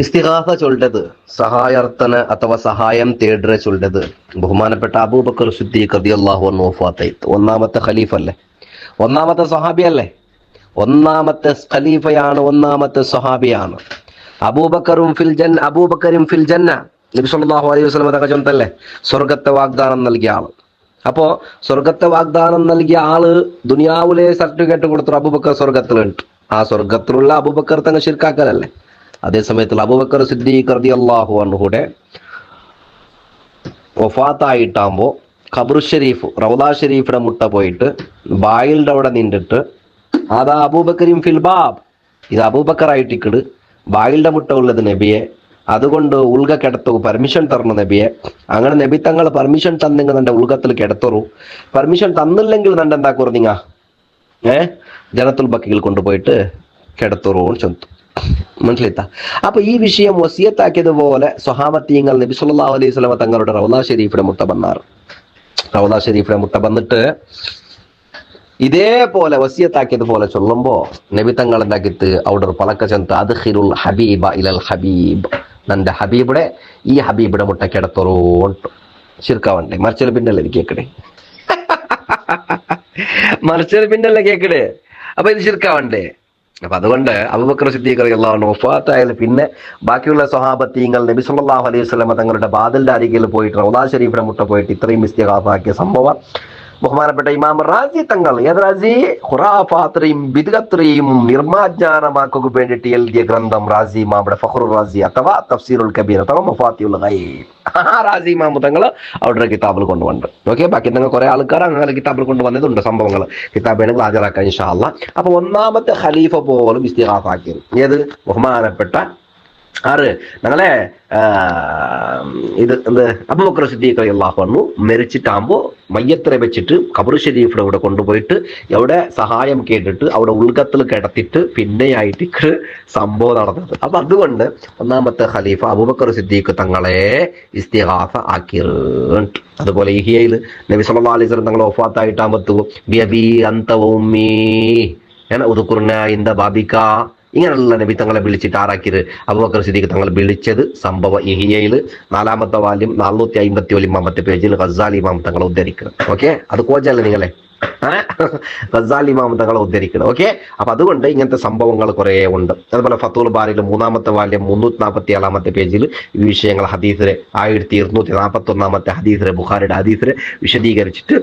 ഇസ്തിഗാസ ചൊല്ലത് സഹായാർത്ഥന അഥവാ സഹായം തേടുക ചൊല്ലത് ബഹുമാനപ്പെട്ട അബൂബക്കർ സിദ്ദീഖ് റളിയല്ലാഹു അൻഹു വഫാത്തായിട്ട് ഒന്നാമത്തെ ഖലീഫ അല്ലേ, ഒന്നാമത്തെ സ്വഹാബി അല്ലേ, ഒന്നാമത്തെ ഖലീഫയാണ്, ഒന്നാമത്തെ സ്വഹാബിയാണ്. അബൂബക്കറും ഫിൽ ജന്ന നബി സല്ലല്ലാഹു അലൈഹി വസല്ലം തങ്ങൾ ചൊന്നല്ലേ സ്വർഗത്തെ വാഗ്ദാനം നൽകിയ ആള്. അപ്പോ സ്വർഗത്തെ വാഗ്ദാനം നൽകിയ ആള് ദുനിയാവിലെ സർട്ടിഫിക്കറ്റ് കൊടുത്തു അബൂബക്കർ സ്വർഗത്തിലുണ്ട്. ആ സ്വർഗത്തിലുള്ള അബൂബക്കർ തന്നെ ശിർക്കാക്കലല്ലേ. അതേ സമയത്തുള്ള അബൂബക്കർ സിദ്ദീഖ് റളിയല്ലാഹു അൻഹുടെ വഫാത്തായിട്ടാകുമ്പോൾ ഖബറു ഷരീഫ് റൗദ ഷരീഫിന്റെ മുട്ട പോയിട്ട് ബായിലിന്റെ അവിടെ നിന്നിട്ട് അതാ അബൂബക്കറിൻ ഫിൽ ബാബ്, ഇത് അബൂബക്കർ ആയിട്ടിക്കട് ബായിലിന്റെ മുട്ട ഉള്ളത് നബിയെ, അതുകൊണ്ട് ഉൾഗ കിടത്തു പെർമിഷൻ തരണം നബിയെ. അങ്ങനെ നബി തങ്ങൾ പെർമിഷൻ തന്നെങ്കിൽ നിന്റെ ഉൾഗത്തിൽ കിടത്തുറു, പെർമിഷൻ തന്നില്ലെങ്കിൽ നിന്റെ എന്താ കുറഞ്ഞ ജനത്തുൽ ബക്കിയിൽ കൊണ്ടുപോയിട്ട് കിടത്തുറൂന്ന് ചൊന്തു. മനസ്സിലായിത്ത? അപ്പൊ ഈ വിഷയം വസിയത്താക്കിയതുപോലെ സ്വഹാബത്തീങ്ങൾ നബി സല്ലല്ലാഹു അലൈഹി വസല്ലം തങ്ങളുടെ റൗദ ഷരീഫിന്റെ മുട്ട വന്നാറ്. റൗദ ഷരീഫിന്റെ മുട്ട വന്നിട്ട് ഇതേപോലെ വസിയത്താക്കിയതുപോലെ ചൊല്ലുമ്പോ നബി തങ്ങൾ എന്താക്കിത്ത് അവിടെ ഒരു പലക്ക ചെന്ന് അദ്ഖിലുൽ ഹബീബ ഇലൽ ഹബീബ്, നന്റെ ഹബീബിടെ ഈ ഹബീബിടെ മുട്ട കിടത്തോറോണ്ട് ശിർക്കാവണ്ടേ. മറിച്ചൊരു പിന്നല്ലേ ഇത് കേക്കടേ, മറിച്ചൊരു പിന്നല്ലേ കേക്കടേ. അപ്പൊ ഇത് ശിർക്കാവണ്ടേ. അപ്പൊ അതുകൊണ്ട് അബൂബക്കർ സിദ്ദീഖ് റളിയല്ലാഹു അൻഹു വഫാത്തായാലും പിന്നെ ബാക്കിയുള്ള സ്വഹാബത്തീങ്ങൾ നബി സല്ലല്ലാഹു അലൈഹി വസല്ലം തങ്ങളുടെ ബാദലിന്റെ അരികിൽ പോയിട്ട് റൗദ ഷരീഫിന്റെ മുട്ട പോയിട്ട് ഇത്രയും ഇസ്തിഗാസ സംഭവം ബഹുമാനപ്പെട്ട ഇമാം റാസി തങ്ങൾ റാസി ഖുറാഫാത്രയും ബിദ്അത്രയും നിർമ്മാജ്ഞാനമാക്കുക വേണ്ടിയിട്ട് എഴുതിയ ഗ്രന്ഥം റാസി ഇമാമുടെ ഫഖ്റുർ റാസി അഥവാ തഫ്സീറുൽ കബീർ അഥവാ മഫാത്തിഉൽ ഗൈബ്. റാസി ഇമാം തങ്ങൾ അവിടെ കിതാബിൽ കൊണ്ടുവന്നു. ഓക്കെ, ബാക്കി നിങ്ങൾ കുറെ ആൾക്കാർ അങ്ങനെ കിതാബിൽ കൊണ്ടുവന്നതുണ്ട് സംഭവങ്ങൾ. കിതാബ് വേണമെങ്കിൽ ഹാജരാക്കാൻ ഇൻഷാ അല്ലാഹ്. അപ്പൊ ഒന്നാമത്തെ ഖലീഫ പോലും ഇസ്തിഗാസ ആക്കിയത് ഏത് ബഹുമാനപ്പെട്ട ആറ് ഞങ്ങളെ ഇത് എന്ത് അബൂബക്കർ സിദ്ദീഖ് റളിയല്ലാഹു അൻഹു മരിച്ചിട്ടാകുമ്പോ മയ്യത്തിനെ വെച്ചിട്ട് ഖബർ ഷരീഫിന്റെ ഇവിടെ കൊണ്ടുപോയിട്ട് എവിടെ സഹായം കേട്ടിട്ട് അവിടെ ഉൾഗത്തിൽ കിടത്തിട്ട് പിന്നെയായിട്ട് സംഭവം നടന്നത്. അപ്പൊ അതുകൊണ്ട് ഒന്നാമത്തെ ഖലീഫ അബൂബക്കർ സിദ്ദീഖ് തങ്ങളെ ഇസ്തിഗാസ ആക്കിയിട്ടുണ്ട്. അതുപോലെ ഇഹിയയിൽ നബി സല്ലല്ലാഹു അലൈഹി വസല്ലം തങ്ങൾ വഫാത്തായിട്ടാകുമ്പോ ബിഅബീ അൻത വഉമ്മീ ഉദ്കുർനാ ഇൻദ ബാബിക ഇങ്ങനെയുള്ള നബി തങ്ങളെ വിളിച്ചിട്ട് ആറാക്കിയത് അബൂബക്കർ സിദ്ദീഖ് തങ്ങൾ വിളിച്ചത് സംഭവ ഇഹിയയിൽ 4-ാമത്തെ വാല്യം 451 പേജിൽ ഗസാലി ഇമാം തങ്ങളെ ഉദ്ധരിക്കണം. ഓക്കെ, അത് കോച്ചല്ലേ നിങ്ങളെ ഗസാലി ഇമാം തങ്ങളെ ഉദ്ധരിക്കണം. ഓക്കെ, അപ്പൊ അതുകൊണ്ട് ഇങ്ങനത്തെ സംഭവങ്ങൾ കുറെ ഉണ്ട്. അതുപോലെ ഫത്തുൽ ബാരിയിൽ 3-ാമത്തെ വാല്യം 347-ാമത്തെ പേജിൽ ഈ വിഷയങ്ങൾ ഹദീസിലെ 1241 ഹദീസിലെ ബുഖാരിയുടെ ഹദീസിലെ വിശദീകരിച്ചിട്ട്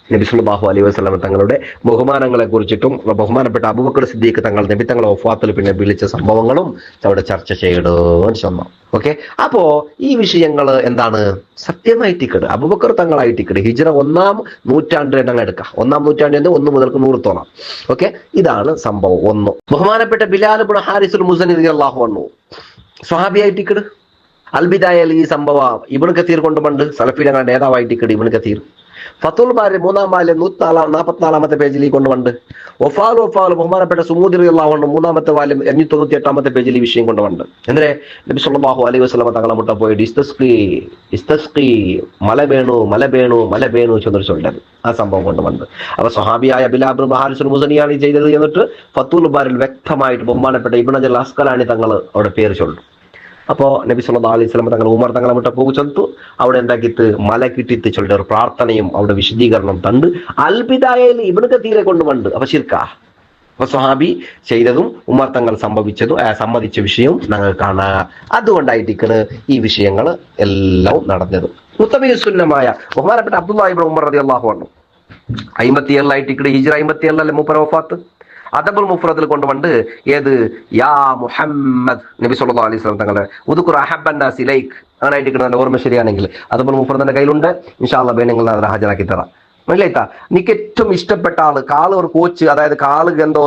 നബി സല്ലല്ലാഹു അലൈഹി വസല്ലം തങ്ങളുടെ ബഹുമാനങ്ങളെ കുറിച്ചിട്ടും ബഹുമാനപ്പെട്ട അബൂബക്കർ സിദ്ദീഖ് തങ്ങൾ നബി തങ്ങളെ വഫാത്തിൽ പിന്നെ വിളിച്ച സംഭവങ്ങളും അവിടെ ചർച്ച ചെയ്യണമെന്ന് ചൊന്നു. ഓക്കെ, അപ്പോ ഈ വിഷയങ്ങൾ എന്താണ് സത്യമായിട്ടിക്കട് അബൂബക്കർ തങ്ങളായിട്ടിക്കട് ഹിജ്റ 1-ാം നൂറ്റാണ്ടിൽ ഞങ്ങൾ എടുക്കാം. 1-ാം നൂറ്റാണ്ടിൽ 1 മുതൽക്ക് 100 തോന്നാം. ഓക്കെ, ഇതാണ് സംഭവം. 1 ബഹുമാനപ്പെട്ട ബിലാൽ ഇബ്നു ഹാരിസുൽ മുസനി റളിയല്ലാഹു അൻഹു സ്വഹാബിയായിട്ടിക്കട് അൽബിദായയിൽ ഈ സംഭവം ഇബ്നു കസീർ കൊണ്ടുപണ്ട് സലഫിയുടെ നേതാവായിട്ടിക്കട് ഇബ്നു കസീർ ഫത്തുൽ ബാരി 3-ാം വാല്യം 144-ാമത്തെ പേജിൽ കൊണ്ടുവണ്ട് വഫാൽ ബഹുമാനപ്പെട്ട സുമൂദി റളിയല്ലാഹു അൻഹു 3-ാമത്തെ വാല്യം 598-ാമത്തെ പേജിൽ ഈ വിഷയം കൊണ്ടുവണ്ട്. എന്തിനെ നബി സല്ലല്ലാഹു അലൈഹി വസല്ലം തങ്ങളെ മുട്ട പോയിട്ട് ഇസ്തസ്ഖി മല വേണു ചൊല്ലുന്നത് ആ സംഭവം കൊണ്ടുവണ്ട്. അപ്പൊ സ്വഹാബിയായ ബിലാൽ ഇബ്നു ഹാരിസുൽ മുസനിയാണ് ഈ ചെയ്തത് എന്നിട്ട് ഫത്തുൽ ബാരിൽ വ്യക്തമായിട്ട് ബഹുമാനപ്പെട്ട ഇബ്നു ഹജർ അസ്ഖലാനി തങ്ങൾ അവിടെ പേര് ചൊല്ലും. അപ്പോ നബി സല്ലല്ലാഹു അലൈഹി വസല്ലം തങ്ങൾ ഉമർ തങ്ങളെ മുട്ട പോകു ചൊല്ലുന്നു. അവിടെ എന്താക്കിയിട്ട് മല കിട്ടിയിട്ട് ചൊല്ലിയ ഒരു പ്രാർത്ഥനയും അവിടെ വിശദീകരണം തണ്ട് അൽബിദായയിൽ ഇബ്നു കസീറെ കൊണ്ടുവണ്ട്. അപ്പൊ ശിർക്കാ. അപ്പൊ സ്വഹാബി ചെയ്തതും ഉമർ തങ്ങൾ സമ്മതിച്ച വിഷയവും ഞങ്ങൾ കാണാ. അതുകൊണ്ടായിട്ടിരിക്കണ് ഈ വിഷയങ്ങൾ എല്ലാം നടന്നത്. മുത്തബിസുന്നമായ ബഹുമാനപ്പെട്ട അബ്ദുല്ലാഹി ഇബ്നു ഉമർ റളിയല്ലാഹു അൻഹു 57-ായിട്ടിരിക്കണ് ഹിജ്റ 57-ലെ മൂപ്പര വഫാത്ത് അദബുൽ മുഫ്രദിൽ കൊണ്ടുവണ്ട് ഏത് യാ മുഹമ്മദ് നബി സല്ലല്ലാഹു അലൈഹി വസല്ലം തങ്ങളെ ഉദ്കുർ അഹബ്ബന്നാസ് ഇലൈക് അങ്ങനെയായിട്ട് ഓർമ്മ ശരിയാണെങ്കിൽ അദബുൽ മുഫ്രദിന്റെ കയ്യിലുണ്ട്. ഇൻഷാ അല്ലാഹ് നിങ്ങൾ അത് ഹാജരാക്കി തരാം. മനസ്സിലായിട്ടാ? നിനക്ക് ഏറ്റവും ഇഷ്ടപ്പെട്ട കാള് ഒരു കോച്ച്, അതായത് കാള് എന്തോ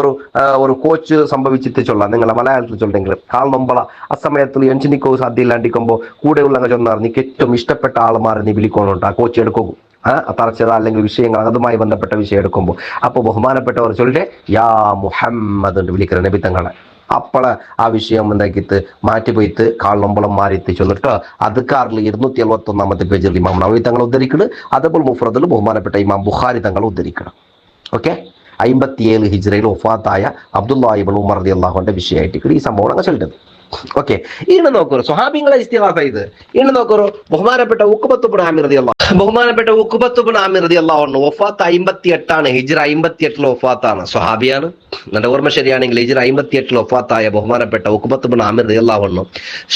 ഒരു കോച്ച് സംഭവിച്ചിട്ട് ചൊല്ലാം നിങ്ങളെ മലയാളത്തിൽ ചൊല്ലെങ്കിൽ കാൾ നൊമ്പള ആ സമയത്തിൽ എഞ്ചിനിക്കോ സാധ്യ ഇല്ലാണ്ടിരിക്കുമ്പോ കൂടെയുള്ള ചൊന്നാർ നിനക്ക് ഏറ്റവും ഇഷ്ടപ്പെട്ട ആൾമാരെ നീ വിളിക്കണോട്ട് ആ കോച്ച് എടുക്കും. തറച്ചത അല്ലെങ്കിൽ വിഷയങ്ങൾ അതുമായി ബന്ധപ്പെട്ട വിഷയം എടുക്കുമ്പോൾ അപ്പൊ ബഹുമാനപ്പെട്ടവർ ചൊല്ലിട്ട് യാ മുഹമ്മദ് എന്ന് വിളിക്കുന്ന നബി തങ്ങളെ അപ്പളെ ആ വിഷയം എന്താക്കിയിട്ട് മാറ്റിപ്പോയിട്ട് കാളമ്പളം മാറിയിട്ട് ചൊല്ലിട്ട് അദ്കാറിൽ 271-ാമത്തെ പേജിൽ ഇമാം നവവി തങ്ങൾ ഉദ്ധരിക്കണം. അതേപോലെ മുഫ്രദിൽ ബഹുമാനപ്പെട്ട ഇമാം ബുഖാരി തങ്ങൾ ഉദ്ധരിക്കണം. ഓക്കെ, 57 ഹിജ്റയിൽ വഫാത്തായ അബ്ദുല്ലാഹി ഇബ്നു ഉമർ റളിയല്ലാഹു അൻഹുവിന്റെ വിഷയമായിട്ട് ഈ സംഭവം അങ്ങ് ചൊല്ലുന്നത്. ഓക്കെ, ഇന്ന് നോക്കൂ സ്വഹാബികളെ ഇസ്തിഗാസ ഇത്. ഇന്ന് നോക്കൂ ബഹുമാനപ്പെട്ട ഉഖബത്ത് ഇബ്നു ആമിർ റളിയല്ലാഹു അൻഹു വഫാത്ത് 58 ഹിജ്റ 58 വഫാത്താണ്. സ്വഹാബിയാണ്. എന്റെ ഓർമ്മ ശരിയാണെങ്കിൽ ഹിജ്റ 58 വഫാത്തായ ബഹുമാനപ്പെട്ട ഉഖബത്ത് ഇബ്നു ആമിർ റളിയല്ലാഹു അൻഹു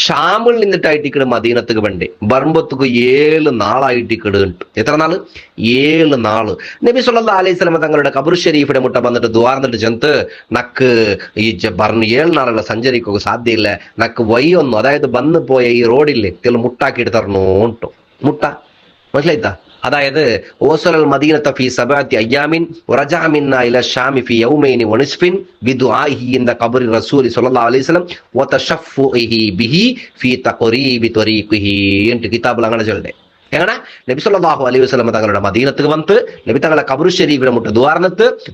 ഷാമിൽ നിന്നിട്ടായിട്ട് മദീനത്തേക്ക് വേണ്ടി ബർമ്പത്തുക്ക് 7 നാളായിട്ട് കിടുണ്ട്. എത്ര നാള്? 7 നാള്. നബി സല്ലല്ലാഹു അലൈഹി വസല്ലം തങ്ങളുടെ ഖബർ ഷരീഫിന്റെ മുട്ട വന്നിട്ട് ദ്വാർന്നിട്ട് ചെന്ന് നക്ക് ഈ 7 നാളുള്ള സഞ്ചരിക്കുക സാധ്യയില്ല, നക്ക് വയ്യൊന്നു, അതായത് വന്നു പോയ ഈ റോഡില്ലേ തെള് മുട്ടാക്കിയിട്ട് തരണോട്ടോ. മുട്ട മനസ്സിലായിത്താ? അതായത് ഓസലൽ മദീനത ഫീ 7 അയ്യാമിൻ വറജഅ മിന്നാ ഇലാ ശാമി ഫീ യൗമൈനി വനിസ്ഫിൻ ബിദുആഇഹി ഇൻദ ഖബറി റസൂലി സ്വല്ലല്ലാഹു അലൈഹി വസല്ലം വതശഫുഇഹി ബിഹി ഫീ തഖരീബി ത്വരീഖിഹി എന്ന് കിതാബിൽ അങ്ങനെ ചൊല്ലുണ്ട്. എങ്ങനെ നബി സല്ലല്ലാഹു അലൈഹി വസല്ലം തങ്ങളുടെ മദീനത്ത് വന്ന് നബി തങ്ങളെ ഖബർ ഷരീഫിനെ മുട്ട്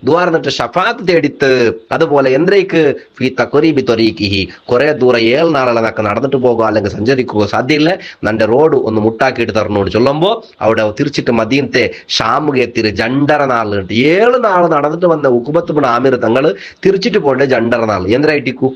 ദ്വാർന്നിട്ട് ഷഫാത്ത് തേടിത്ത്, അതുപോലെ എന്തേക്ക് ഫീ തഖരീബി ത്വരീഖിഹി കുറെ ദൂരം 7 നാളെ നടന്നിട്ട് പോകുക അല്ലെങ്കിൽ സഞ്ചരിക്കുക സാധ്യമില്ല, നന്റെ റോഡ് ഒന്ന് മുട്ടാക്കിയിട്ട് തരണോട് ചൊല്ലുമ്പോ അവിടെ തിരിച്ചിട്ട് മദീനത്തെ ഷാമുക എത്തിര് 2.5 നാളുണ്ട്. 7 നാൾ നടന്നിട്ട് വന്ന ഉഖബത്ത് ഇബ്നു ആമിർ തങ്ങൾ തിരിച്ചിട്ട് പോകേണ്ട 2.5 നാൾ എന്തായിട്ടിക്കൂ?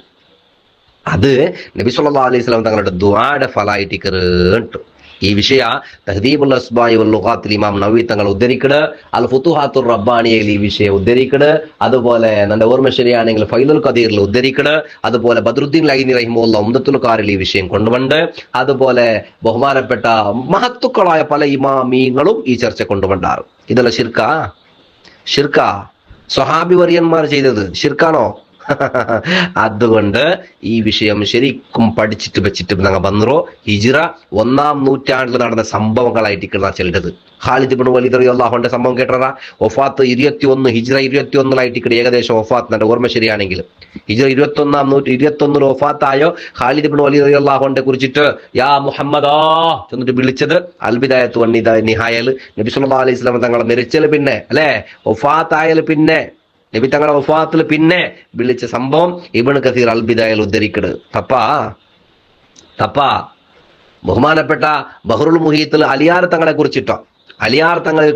അത് നബി സല്ലല്ലാഹു അലൈഹി വസല്ലം തങ്ങളുടെ ദുആയുടെ ഫലായിട്ട് കേറിട്ടു. ഈ വിഷയ തഹ്ദീബുൽ അസ്മാഇ വൽ ലുഗാത്തിൽ ഇമാം നവവി തങ്ങൾ ഉദ്ധരിക്കട്, അൽ ഫുതുഹാത്തുർ റബ്ബാനിയയിൽ ഈ വിഷയം ഉദ്ധരിക്കട്, അതുപോലെ എന്റെ ഓർമ്മ ശരിയാണെങ്കിൽ ഫൈദുൽ ഖദീറിൽ ഉദ്ധരിക്കട്, അതുപോലെ ബദ്രുദ്ദീൻ ലൈനി റഹിമഹുല്ലാഹ് ഉംദത്തുൽ ഖാരിൽ ഈ വിഷയം കൊണ്ടുവണ്ട്, അതുപോലെ ബഹുമാനപ്പെട്ട മഹത്തുക്കളായ പല ഇമാമീങ്ങളും ഈ ചർച്ച കൊണ്ടുവണ്ടാറ്. ഇതല്ല ഷിർക്കാ സ്വഹാബി വര്യന്മാർ ചെയ്തത് ഷിർക്കാണോ? അതുകൊണ്ട് ഈ വിഷയം ശരിക്കും പഠിച്ചിട്ട് വെച്ചിട്ട് ഞങ്ങൾ വന്നോ. ഹിജ്റ 1-ാം നൂറ്റാണ്ടിൽ നടന്ന സംഭവങ്ങളായിട്ട് ചെല്ലത്. ഖാലിദ് ഇബ്നു വലീദ് റളിയല്ലാഹു അൻഹുവിന്റെ സംഭവം കേട്ടറാ? വഫാത്ത് 21 ഹിജ്റ 21 ഏകദേശം വഫാത്ത് എന്റെ ഓർമ്മ ശരിയാണെങ്കിൽ ഹിജ്റ 21 വഫാത്തായോ ഖാലിദ് ഇബ്നു വലീദ് റളിയല്ലാഹു അൻഹുവിനെ കുറിച്ചിട്ട് യാ മുഹമ്മദാ എന്നിട്ട് വിളിച്ചത് അൽബിദായത്തു വന്നിദ നിഹായൽ നബി സല്ലല്ലാഹു അലൈഹി വസല്ലം തങ്ങളെ മരിച്ചല് പിന്നെ അല്ലെ വഫാത്തായാൽ പിന്നെ നബി തങ്ങളുടെ വഫാത്തിൽ പിന്നെ വിളിച്ച സംഭവം ഇബ്നു കസീർ അൽ ബിദായയിൽ ഉദ്ധരിക്കട്. തപ്പാ ബഹുമാനപ്പെട്ട ബഹ്റുൽ മുഹീത്തിൽ അലിയാർ തങ്ങളെ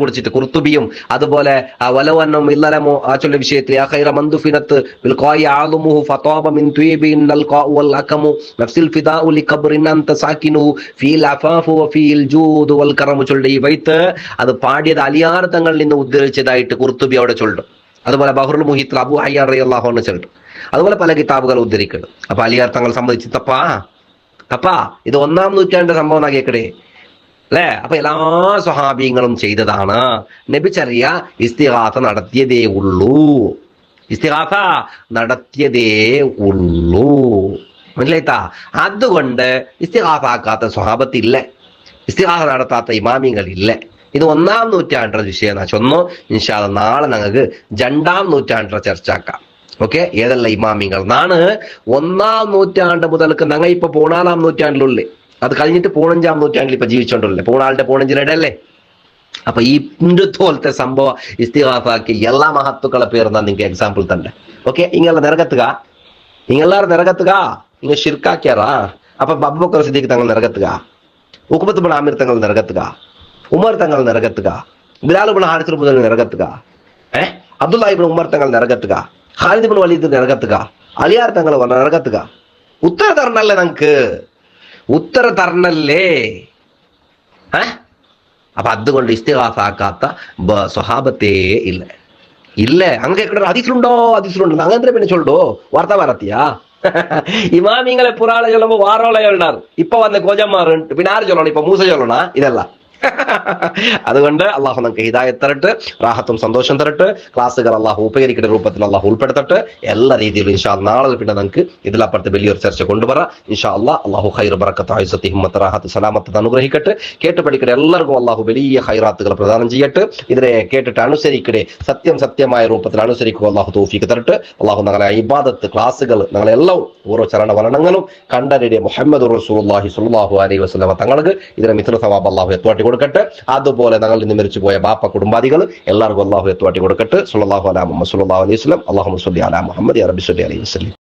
കുറിച്ചിട്ട് ഖുർത്തുബിയും അതുപോലെ വലവന്നും ഇല്ലലമോ ആ ചൊല്ല വിഷയത്തിൽ യാ ഖൈറ മൻദുഫിനത്ത് ബിൽ ഖായി ആദമുഹു ഫതാബ മിൻ തുയബിൻ അൽ ഖാഉ വൽ അകമു നഫ്സിൽ ഫിദാഉ ലിഖബ്റിൻ അൻത സാകിനുഹു ഫീൽ അഫാഫു വഫീൽ ജൂദു വൽ കറമു ചൊല്ല ഈ ബൈത്ത് അത് പാടിയത് അലിയാർ തങ്ങളിൽ നിന്ന് ഉദ്ധരിച്ചതായിട്ട് ഖുർത്തുബി അവിടെ ചൊല്ലുന്നു. അതുപോലെ ബഹ്റുൽ മുഹീത്തിൽ അബൂ ഹയ്യാൻ റളിയല്ലാഹു അൻഹു ചൊല്ലുന്നു. അതുപോലെ പല കിതാബുകൾ ഉദ്ധരിക്കുന്നു. അപ്പൊ അലിയാർ തങ്ങൾ സംബന്ധിച്ച് തപ്പാ ഇത് 1-ാം നൂറ്റാണ്ടിന്റെ സംഭവം കേക്കടേ അല്ലെ? അപ്പൊ എല്ലാ സ്വഹാബികളും ചെയ്തതാണ്. നബി ചെറിയ ഇസ്തിഗാസ നടത്തിയതേ ഉള്ളൂ. മനസ്സിലായിത്താ? അതുകൊണ്ട് ഇസ്തിഗാസ ആക്കാത്ത സ്വഹാബത്തില്ല, ഇസ്തിഗാസ നടത്താത്ത ഇമാമിങ്ങളില്ല. ഇത് 1-ാം നൂറ്റാണ്ടിന്റെ വിഷയം ചൊന്നു. ഇൻഷാ അല്ലാഹ് നാളെ ഞങ്ങൾക്ക് 2-ാം നൂറ്റാണ്ടിന്റെ ചർച്ച ആക്കാം. ഓക്കെ, ഏതെല്ലാം ഇമാമിങ്ങൾ എന്നാണ് 1-ാം നൂറ്റാണ്ട് മുതൽക്ക് ഞങ്ങൾ ഇപ്പൊ 14-ാം നൂറ്റാണ്ടിലുള്ളേ, അത് കഴിഞ്ഞിട്ട് 15-ാം നൂറ്റാണ്ടിൽ ഇപ്പൊ ജീവിച്ചോണ്ടല്ലേ, 15 അല്ലേ. അപ്പൊ ഈ പോലത്തെ സംഭവം ഇസ്തിഗാസാക്കി എല്ലാ മഹത്തുക്കളെ പേർന്നാ നിങ്ങൾക്ക് എക്സാമ്പിൾ തന്നെ. ഓക്കെ, ഇങ്ങളെ നിറകത്തുക ഇങ്ങ ഷിർക്കാക്കിയാറാ. അപ്പൊ അബൂബക്കർ സിദ്ദീഖ് തങ്ങൾ നിറകത്തുക, ഉഖബത്ത് ഇബ്നു ആമിർ തങ്ങൾ നിറകത്തുക, ഉമർ തങ്ങൾ നിറകത്തുക, ബിലാൽ ഇബ്നു ഹാരിസ് മുതൽ നിറകത്തുക, അബ്ദുല്ലാഹി ഇബ്നു ഉമർ തങ്ങൾ നിറകത്തുക, ഖാലിദ് ഇബ്നു വലീദ് നിറകത്തുക, അലിയാർ തങ്ങൾ നിറകത്തുക. ഉത്തര തരണല്ലേ. അപ്പൊ അതുകൊണ്ട് ഇസ്തിഗാസ ആക്കാത്ത സ്വഹാബത്തേ ഇല്ല. അങ്ങനെ ഹദീസിലുണ്ടോ അങ്ങനെ പിന്നെ ചൊല്ലോ വാർത്ത പറത്തിയാ ഇമാമിങ്ങളെ പുറാളെ ചൊല്ലുമ്പോ വാറോളെ ചൊല്ലാറ്. ഇപ്പൊ വന്ന കോജന്മാർ പിന്നെ ആര് ചൊല്ലണം? ഇപ്പൊ മൂസ ചൊല്ലണ ഇതല്ല. അതുകൊണ്ട് അള്ളാഹു നമുക്ക് ഹിദായത്ത് തരട്ടെ, റാഹത്തും സന്തോഷം തരട്ടെ, ക്ലാസ്സുകൾ അള്ളാഹു ഉപകരിക്കുന്ന രൂപത്തിൽ അള്ളാഹു ഉൾപ്പെടുത്തട്ടെ. എല്ലാ രീതിയിലും ഇൻഷാ അല്ലാഹ് നാളെ പിന്നെ നമുക്ക് ഇതിലപ്പുറത്ത് വലിയൊരു ചർച്ച കൊണ്ടുവരാം ഇൻഷാ അല്ലാഹ്. അള്ളാഹു ഖൈർ ബറക്കത്ത് ആയിസത്ത് ഹിമ്മത്ത് റാഹത്ത് സലാമത്ത് അനുഗ്രഹിക്കട്ടെ. കേട്ട് പഠിക്കട്ടെ എല്ലാവർക്കും അള്ളാഹു വലിയ ഖൈറാത്തുകൾ പ്രദാനം ചെയ്യട്ടെ. ഇതിനെ കേട്ടിട്ട് അനുസരിക്കട്ടെ, സത്യമായ രൂപത്തിൽ അനുസരിക്കുക അള്ളാഹു തൗഫീഖ് തരട്ടെ. അള്ളാഹു ഞങ്ങളെ ഇബാദത്ത് ക്ലാസ്സുകൾ ഞങ്ങളെല്ലാം ഓരോ ചരണ വർണ്ണങ്ങളും കണ്ടറിയ മുഹമ്മദ് റസൂലുള്ളാഹി സ്വല്ലല്ലാഹു അലൈഹി വസല്ലം തങ്ങൾക്ക് ഇതിനെ മിത്ര സവാബ് അള്ളാഹു എത്തുവാട്ടി കൊടുക്കട്ടെ. അതുപോലെ ഞങ്ങളിൽ നിന്ന് മരിച്ചു പോയ ബാപ്പ കുടുംബാദികൾ എല്ലാവർക്കും അള്ളാഹു എത്തുവാട്ടി കൊടുക്കട്ടെ. സ്വല്ലല്ലാഹു അലാ മുഹമ്മദ് സ്വല്ലല്ലാഹു അലൈഹി വസല്ലം. അല്ലാഹുമ്മ സ്വല്ലി അലാ മുഹമ്മദ് യാ റബ്ബി സ്വല്ലി അലൈഹി വസല്ലം.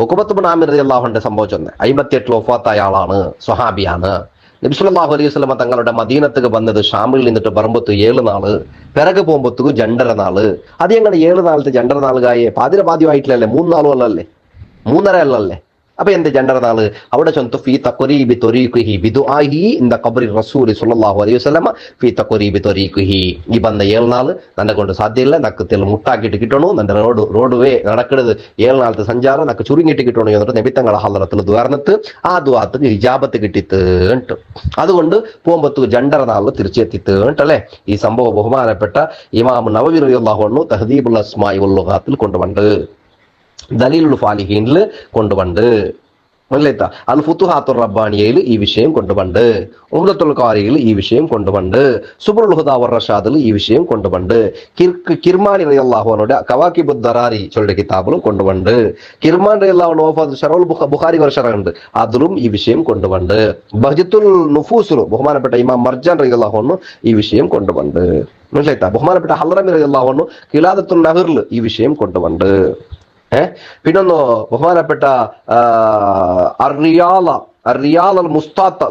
ഉഖബത്ത് ഇബ്നു ആമിർ റളിയല്ലാഹു അൻഹു സംഭവിച്ചത് 58 വഫാത്തായ ആളാണ്, സ്വഹാബിയാണ്. നബി സല്ലല്ലാഹു അലൈഹി വസല്ലമ തങ്ങളുടെ മദീനത്തേക്ക് വന്നത് ഷാമിൽ നിന്നിട്ട് പറമ്പത്ത് 7 നാള്, പിറകെ പോകുമ്പോഴത്തേക്ക് 2.5 നാള്. അത് എങ്ങനെ 7 നാളത്തെ 2.5 നാൾ കായെ പാതിരപാദ്യമായിട്ടില്ലല്ലേ, 3 നാളും അല്ലല്ലേ, 3.5 അല്ലല്ലേ? അപ്പൊ എന്ത് 2.5 നാള്? അവിടെ ചൊന്തു ഫീ തഖരീബി ത്വരീഖിഹി ബിദുആഹി ഇൻദ ഖബ്രി റസൂൽ സല്ലല്ലാഹു അലൈഹി വസല്ലമ ഫീ തഖരീബി ത്വരീഖിഹി. ഈ ബന്ധ 7 നാള് നന്നെ കൊണ്ട് സാധ്യമില്ല, നക്ക് മുട്ടാക്കിയിട്ട് കിട്ടണു, നന്റെ റോഡ് വേ നടക്കണത് 7 നാളത്തെ സഞ്ചാരം നക്ക് ചുരുങ്ങിയിട്ട് കിട്ടണു എന്നിട്ട് നബിത്തങ്ങളെ ഹളറത്തിൽ ദ്വാർന്നിട്ട് ആ ദ്വാരത്തിന് ഇജാബത്ത് കിട്ടിത്തേണ്ട്. അതുകൊണ്ട് പോകുമ്പോഴത്തേക്ക് 2.5 നാളിൽ തിരിച്ചെത്തിത്തേണ്ടല്ലേ. ഈ സംഭവം ബഹുമാനപ്പെട്ട ഇമാം നവവി റളിയല്ലാഹു അൻഹു തഹ്ദീബുൽ അസ്മാഇ വൽ ലുഗാത്തിൽ കൊണ്ടുവണ്ട്, ദലീലുൽ ഫാലിഹീനിൽ കൊണ്ടുവണ്ട്, മനസ്സിലായിത്ത അൽ ഫുതുഹാത്തുർ റബ്ബാനിയയിൽ ഈ വിഷയം കൊണ്ടുവണ്ട്, ഉംദത്തുൽ ഖാരിയിൽ ഈ വിഷയം കൊണ്ടുവണ്ട്, സുബ്റുൽ ഹുദാ വർ റഷാദിൽ ഈ വിഷയം കൊണ്ടുവണ്ട്, കിർമാനി റളിയല്ലാഹു അൻഹുടെ കവാകിബുദ് ദറാരി ചൊല്ലിയ കിതാബിലും കൊണ്ടുവണ്ട്, കിർമാൻ റളിയല്ലാഹു അൻഹു ശറഉൽ ബുഖാരി വർഷറുണ്ട് അതിലും ഈ വിഷയം കൊണ്ടുവണ്ട്, ബഹ്ജത്തുൽ നുഫൂസിൽ ബഹുമാനപ്പെട്ട ഇമാം മർജാൻ റളിയല്ലാഹു അൻഹു ഈ വിഷയം കൊണ്ടുവണ്ട്, മനസ്സിലായിത്ത ബഹുമാനപ്പെട്ട ഹളറമി റളിയല്ലാഹു അൻഹു ഖിലാദത്തുൻ നഹറിൽ ഈ വിഷയം കൊണ്ടുവണ്ട്. പിന്നൊന്ന് ബഹുമാനപ്പെട്ട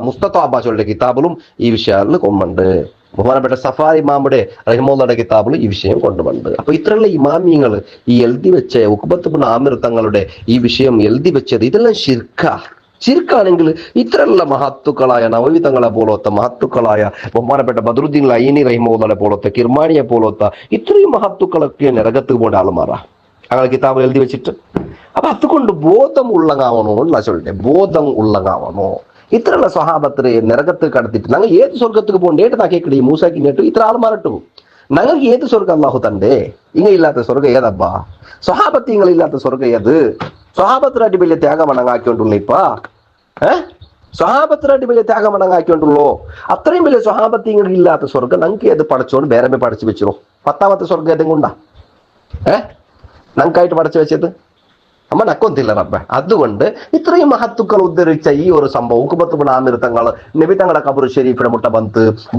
മുസ്തത്താബ ചൊല്ലിയ കിതാബിലും ഈ വിഷയത്തിൽ കൊണ്ടുണ്ട്. ബഹുമാനപ്പെട്ട സഫാരി ഇമാമുടെ റഹിമുള്ളയുടെ കിതാബിലും ഈ വിഷയം കൊണ്ടുവണ്ട്. അപ്പൊ ഇത്രയുള്ള ഇമാമിയങ്ങൾ ഈ എഴുതി വെച്ച ഉഖ്ബത്ത് ഇബ്നു ആമിർ തങ്ങളുടെ ഈ വിഷയം എഴുതി വെച്ചത് ഇതെല്ലാം ശിർക്കാണെങ്കിൽ ഇത്രയുള്ള മഹത്തുക്കളായ നവവി തങ്ങളെ പോലത്തെ മഹത്തുക്കളായ ബഹുമാനപ്പെട്ട ബദ്രുദ്ദീൻ ലൈനി റഹിമുള്ളയുടെ പോലത്തെ കിർമാനിയെ പോലത്തെ ഇത്രയും മഹത്തുക്കളൊക്കെ നരകത്ത് പോകേണ്ട ആളുമാറാ അങ്ങനെ കിതാബ് എഴുതി വെച്ചിട്ട്. അപ്പൊ അതുകൊണ്ട് ബോധം ഉള്ളങ്ങാവണോ എന്നാ ചൊല്ലിട്ടെ, ബോധം ഉള്ളങ്ങാവണോ. ഇത്രയുള്ള സ്വഹാബത്തിനെ നരകത്ത് കടത്തിട്ട് ഞങ്ങൾ ഏത് സ്വർഗത്തേക്ക് പോകണ്ടേ ഏട്ടാ കേൾക്കടി മൂസാക്കി കേട്ടു ഇത്ര ആൾമാരട്ടു ഞങ്ങൾക്ക് ഏത് സ്വർഗം അല്ലാഹു തണ്ടേ, ഇങ്ങ ഇല്ലാത്ത സ്വർഗം ഏതബ്ബാ? സ്വഹാബത്തിങ്ങളില്ലാത്ത സ്വർഗം ഏത്? സ്വഹാബത്തിനായിട്ട് വലിയ ത്യാഗമണങ്ങാക്കിക്കൊണ്ടുള്ളൂ ഇപ്പ സ്വഹാബത്തിനായിട്ട് വലിയ ത്യാഗമണങ്ങാക്കിക്കൊണ്ടുള്ളൂ. അത്രയും വലിയ സ്വഹാബത്തിങ്ങൾ ഇല്ലാത്ത സ്വർഗം ഞങ്ങൾക്ക് ഏത് പഠിച്ചോണ്ട് വേറെ പഠിച്ചു വെച്ചോ? 10ാമത്തെ സ്വർഗം ഏതും കൊണ്ടാ ഞങ്ങൾക്കായിട്ട് പഠിച്ചു വെച്ചത് അമ്മ നക്കൊന്നില്ല റബ്ബെ. അതുകൊണ്ട് ഇത്രയും മഹത്തുക്കൾ ഉദ്ധരിച്ച ഈ ഒരു സംഭവം ഉഖ്ബത്ത് ഇബ്നു ആമിർ തങ്ങൾ നബി തങ്ങളുടെ ഖബർ ഷരീഫിനെ മുട്ട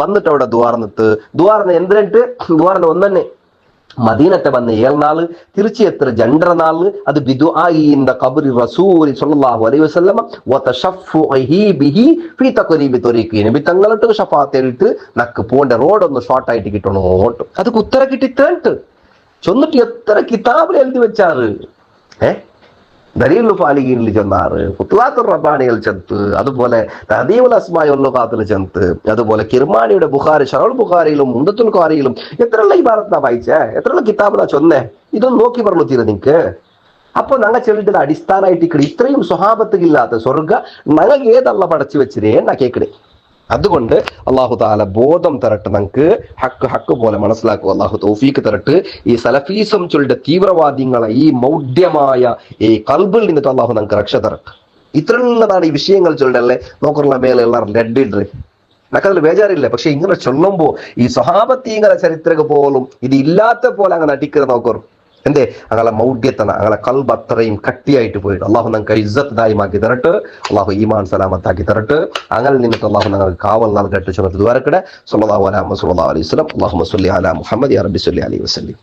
വന്നിട്ട് അവിടെ ദ്വാർന്ന് എന്തിനിട്ട് ദ്വാർന്ന് ഒന്നെ മദീനത്തെ വന്ന് 7 നാള് തിരിച്ച് എത്ര 2.5 നാള് അത് ബിദുആഇ ഇൻദ ഖബ്രി റസൂൽ സല്ലല്ലാഹു അലൈഹി വസല്ലം വ തശഫ്ഫുഇഹി ബിഹി ഫീ തഖരീബി ത്വരീഖി. നബി തങ്ങളുടെ ഷഫാത്ത് എടുത്ത് നക്ക് പോണ്ട റോഡ് ഒന്ന് ഷോർട്ട് ആയിട്ട് കിട്ടണോ അത് ഉത്തര കിട്ടിത്തേണ്ട് ചൊന്നിട്ട് എത്ര കിതാബിൽ എഴുതി വെച്ചാറ്. ദലീലുൽ ഫാലിഹീനിൽ ചെന്നാറ്, ഫുതുഹാത്തുർ റബ്ബാനിയിൽ ചെന്ന്, അതുപോലെ തഹ്ദീബുൽ അസ്മാഇ വൽ ലുഗാത്തിൽ ചെന്ന്, അതുപോലെ കിർമാനിയുടെ ബുഖാരി ശറഉൽ ബുഖാരിയിലും ഉംദത്തുൽ ഖാരിയിലും എത്രയുള്ള ഇബാറത്താ വായിച്ചേ, എത്രയുള്ള കിതാബിലാ ചൊന്നേ, ഇതൊന്നും നോക്കി പറഞ്ഞു തീരെ നിനക്ക്. അപ്പൊ ഞങ്ങൾ ചെല്ലിട്ട് അടിസ്ഥാനമായിട്ട് ഇത്രയും സ്വഹാബത്തില്ലാത്ത സ്വർഗ ഞങ്ങൾ ഏതല്ല പടച്ചു വെച്ചിരേ എന്നാ കേക്കണേ. അതുകൊണ്ട് അള്ളാഹു താല ബോധം തരട്ട്, നമുക്ക് ഹക്ക് പോലെ മനസ്സിലാക്കുക. അള്ളാഹു തൗഫീക്ക് തരട്ട്. ഈ സലഫീസം ചൊല്ലിന്റെ തീവ്രവാദികളെ ഈ മൗഢ്യമായ ഈ കൽബിൽ നിന്നിട്ട് അള്ളാഹു നമുക്ക് രക്ഷ തരട്ട്. ഇത്രയുള്ളതാണ് ഈ വിഷയങ്ങൾ ചൊല്ലല്ലേ. നോക്കുള്ള മേലെ എല്ലാവരും റെഡ് ഇഡ് നമുക്കതിൽ ബേജാറില്ല. പക്ഷെ ഇങ്ങനെ ചൊല്ലുമ്പോ ഈ സ്വഹാബത്തീങ്ങളെ ചരിത്രക പോലും ഇത് ഇല്ലാത്ത പോലെ അങ്ങനെ അടിക്കുന്നത് നോക്കറും എന്തേ അങ്ങനെ മൗഢ്യത്തന അങ്ങനെ കൽബ് അത്രയും കട്ടിയായിട്ട് പോയിട്ട് അള്ളാഹു നമുക്ക് ഇസ്സത്ത് ദായിമാക്കി തരട്ട്, അള്ളാഹു ഈമാൻ സലാമത്താക്കി തരട്ട്. അങ്ങനെ നിന്നിട്ട് അള്ളാഹു ഞങ്ങൾക്ക് കാവൽ നൽകട്ടെ. ചുമത്ത് ദ്വാരക്കടെ. സ്വല്ലല്ലാഹു അലൈഹി വസല്ലം. അല്ലാഹുമ്മ സ്വല്ലി അലാ മുഹമ്മദ് യാ റബ്ബി സ്വല്ലി അലൈഹി വസല്ലം.